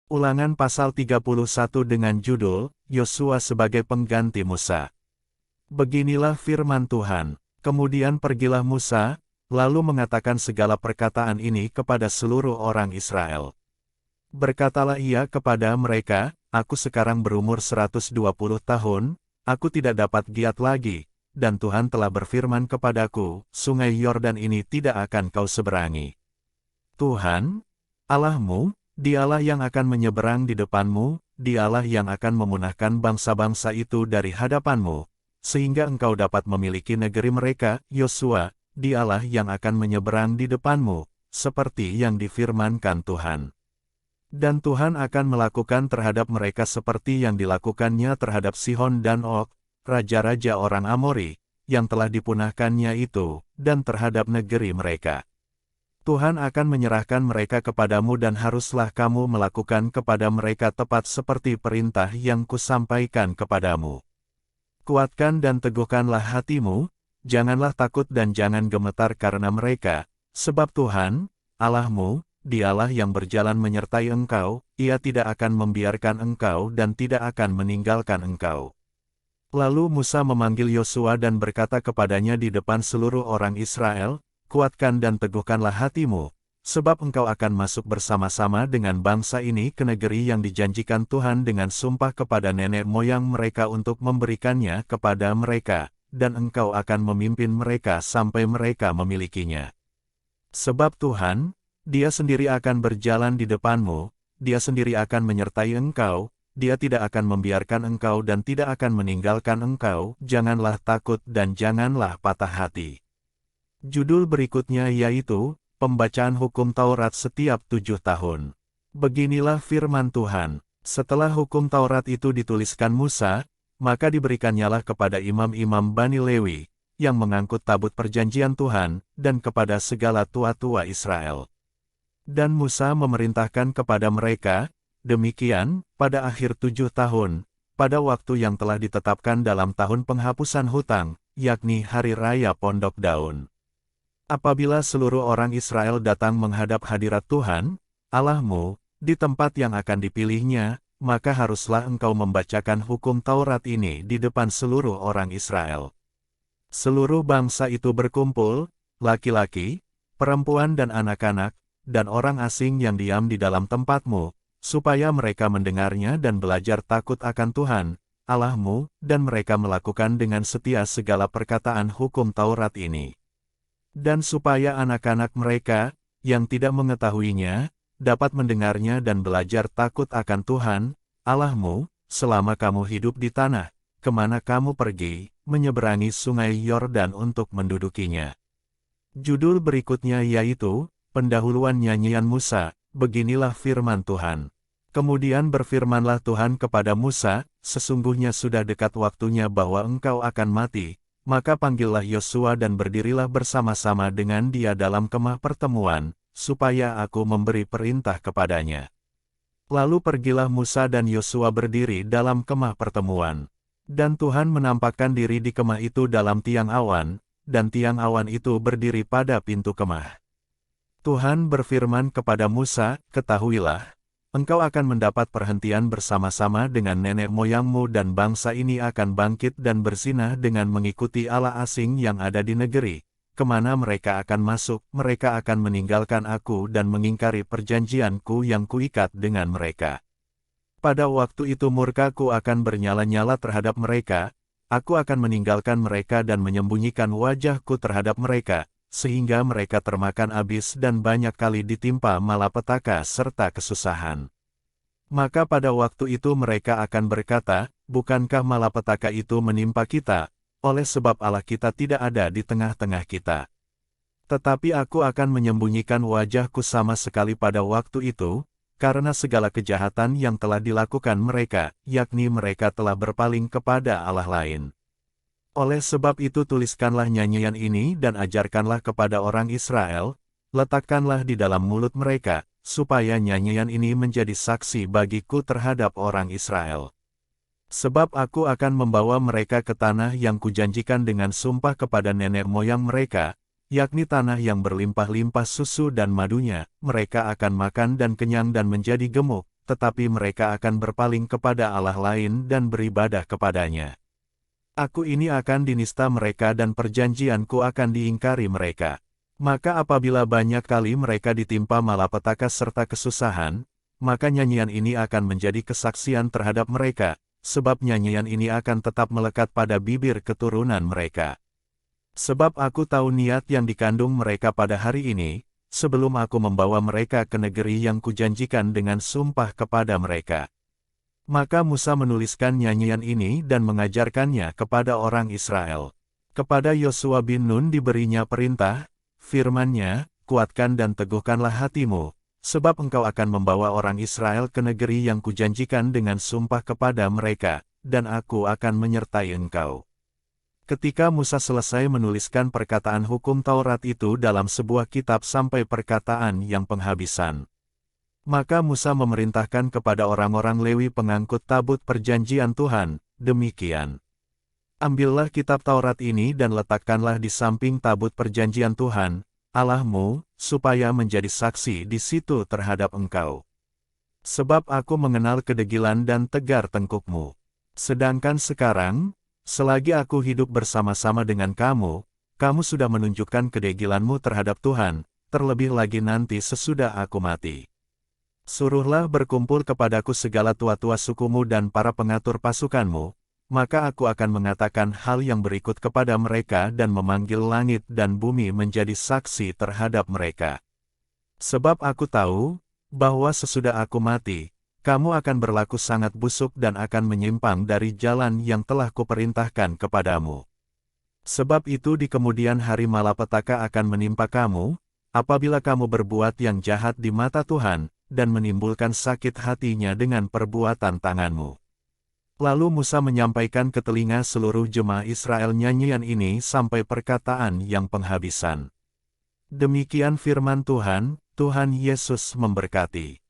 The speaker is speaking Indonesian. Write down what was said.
Ulangan pasal 31 dengan judul, Yosua sebagai pengganti Musa. Beginilah firman Tuhan. Kemudian pergilah Musa, lalu mengatakan segala perkataan ini kepada seluruh orang Israel. Berkatalah ia kepada mereka, aku sekarang berumur 120 tahun, aku tidak dapat giat lagi, dan Tuhan telah berfirman kepadaku, sungai Yordan ini tidak akan kau seberangi. Tuhan, Allahmu, Dialah yang akan menyeberang di depanmu, Dialah yang akan memunahkan bangsa-bangsa itu dari hadapanmu, sehingga engkau dapat memiliki negeri mereka. Yosua, Dialah yang akan menyeberang di depanmu, seperti yang difirmankan Tuhan. Dan Tuhan akan melakukan terhadap mereka seperti yang dilakukannya terhadap Sihon dan Og, raja-raja orang Amori, yang telah dipunahkannya itu, dan terhadap negeri mereka. Tuhan akan menyerahkan mereka kepadamu dan haruslah kamu melakukan kepada mereka tepat seperti perintah yang kusampaikan kepadamu. Kuatkan dan teguhkanlah hatimu, janganlah takut dan jangan gemetar karena mereka, sebab Tuhan, Allahmu, Dialah yang berjalan menyertai engkau, Ia tidak akan membiarkan engkau dan tidak akan meninggalkan engkau. Lalu Musa memanggil Yosua dan berkata kepadanya di depan seluruh orang Israel, kuatkan dan teguhkanlah hatimu, sebab engkau akan masuk bersama-sama dengan bangsa ini ke negeri yang dijanjikan Tuhan dengan sumpah kepada nenek moyang mereka untuk memberikannya kepada mereka, dan engkau akan memimpin mereka sampai mereka memilikinya. Sebab Tuhan, Dia sendiri akan berjalan di depanmu, Dia sendiri akan menyertai engkau, Dia tidak akan membiarkan engkau dan tidak akan meninggalkan engkau, janganlah takut dan janganlah patah hati. Judul berikutnya yaitu, Pembacaan Hukum Taurat setiap 7 tahun. Beginilah firman Tuhan, setelah hukum Taurat itu dituliskan Musa, maka diberikannya kepada imam-imam Bani Lewi, yang mengangkut tabut perjanjian Tuhan, dan kepada segala tua-tua Israel. Dan Musa memerintahkan kepada mereka, demikian, pada akhir 7 tahun, pada waktu yang telah ditetapkan dalam tahun penghapusan hutang, yakni Hari Raya Pondok Daun. Apabila seluruh orang Israel datang menghadap hadirat Tuhan, Allahmu, di tempat yang akan dipilihnya, maka haruslah engkau membacakan hukum Taurat ini di depan seluruh orang Israel. Seluruh bangsa itu berkumpul, laki-laki, perempuan dan anak-anak, dan orang asing yang diam di dalam tempatmu, supaya mereka mendengarnya dan belajar takut akan Tuhan, Allahmu, dan mereka melakukan dengan setia segala perkataan hukum Taurat ini. Dan supaya anak-anak mereka, yang tidak mengetahuinya, dapat mendengarnya dan belajar takut akan Tuhan, Allahmu, selama kamu hidup di tanah, kemana kamu pergi, menyeberangi sungai Yordan untuk mendudukinya. Judul berikutnya yaitu, Pendahuluan Nyanyian Musa, beginilah firman Tuhan. Kemudian berfirmanlah Tuhan kepada Musa, sesungguhnya sudah dekat waktunya bahwa engkau akan mati, maka panggillah Yosua dan berdirilah bersama-sama dengan dia dalam kemah pertemuan, supaya aku memberi perintah kepadanya. Lalu pergilah Musa dan Yosua berdiri dalam kemah pertemuan. Dan Tuhan menampakkan diri di kemah itu dalam tiang awan, dan tiang awan itu berdiri pada pintu kemah. Tuhan berfirman kepada Musa, ketahuilah, engkau akan mendapat perhentian bersama-sama dengan nenek moyangmu dan bangsa ini akan bangkit dan berzinah dengan mengikuti Allah asing yang ada di negeri, kemana mereka akan masuk, mereka akan meninggalkan aku dan mengingkari perjanjianku yang kuikat dengan mereka. Pada waktu itu murkaku akan bernyala-nyala terhadap mereka, aku akan meninggalkan mereka dan menyembunyikan wajahku terhadap mereka, sehingga mereka termakan habis dan banyak kali ditimpa malapetaka serta kesusahan. Maka pada waktu itu mereka akan berkata, bukankah malapetaka itu menimpa kita, oleh sebab Allah kita tidak ada di tengah-tengah kita. Tetapi aku akan menyembunyikan wajahku sama sekali pada waktu itu, karena segala kejahatan yang telah dilakukan mereka, yakni mereka telah berpaling kepada Allah lain. Oleh sebab itu tuliskanlah nyanyian ini dan ajarkanlah kepada orang Israel, letakkanlah di dalam mulut mereka, supaya nyanyian ini menjadi saksi bagiku terhadap orang Israel. Sebab aku akan membawa mereka ke tanah yang kujanjikan dengan sumpah kepada nenek moyang mereka, yakni tanah yang berlimpah-limpah susu dan madunya, mereka akan makan dan kenyang dan menjadi gemuk, tetapi mereka akan berpaling kepada Allah lain dan beribadah kepadanya. Aku ini akan dinista mereka dan perjanjianku akan diingkari mereka. Maka apabila banyak kali mereka ditimpa malapetaka serta kesusahan, maka nyanyian ini akan menjadi kesaksian terhadap mereka, sebab nyanyian ini akan tetap melekat pada bibir keturunan mereka. Sebab aku tahu niat yang dikandung mereka pada hari ini, sebelum aku membawa mereka ke negeri yang kujanjikan dengan sumpah kepada mereka. Maka Musa menuliskan nyanyian ini dan mengajarkannya kepada orang Israel. Kepada Yosua bin Nun diberinya perintah, firman-Nya, kuatkan dan teguhkanlah hatimu, sebab engkau akan membawa orang Israel ke negeri yang kujanjikan dengan sumpah kepada mereka, dan aku akan menyertai engkau. Ketika Musa selesai menuliskan perkataan hukum Taurat itu dalam sebuah kitab sampai perkataan yang penghabisan, maka Musa memerintahkan kepada orang-orang Lewi pengangkut tabut perjanjian Tuhan, demikian. Ambillah kitab Taurat ini dan letakkanlah di samping tabut perjanjian Tuhan, Allahmu, supaya menjadi saksi di situ terhadap engkau. Sebab aku mengenal kedegilan dan tegar tengkukmu. Sedangkan sekarang, selagi aku hidup bersama-sama dengan kamu, kamu sudah menunjukkan kedegilanmu terhadap Tuhan, terlebih lagi nanti sesudah aku mati. Suruhlah berkumpul kepadaku segala tua-tua sukumu dan para pengatur pasukanmu, maka aku akan mengatakan hal yang berikut kepada mereka dan memanggil langit dan bumi menjadi saksi terhadap mereka. Sebab aku tahu, bahwa sesudah aku mati, kamu akan berlaku sangat busuk dan akan menyimpang dari jalan yang telah kuperintahkan kepadamu. Sebab itu di kemudian hari malapetaka akan menimpa kamu, apabila kamu berbuat yang jahat di mata Tuhan, dan menimbulkan sakit hatinya dengan perbuatan tanganmu. Lalu Musa menyampaikan ke telinga seluruh jemaah Israel nyanyian ini sampai perkataan yang penghabisan. Demikian firman Tuhan, Tuhan Yesus memberkati.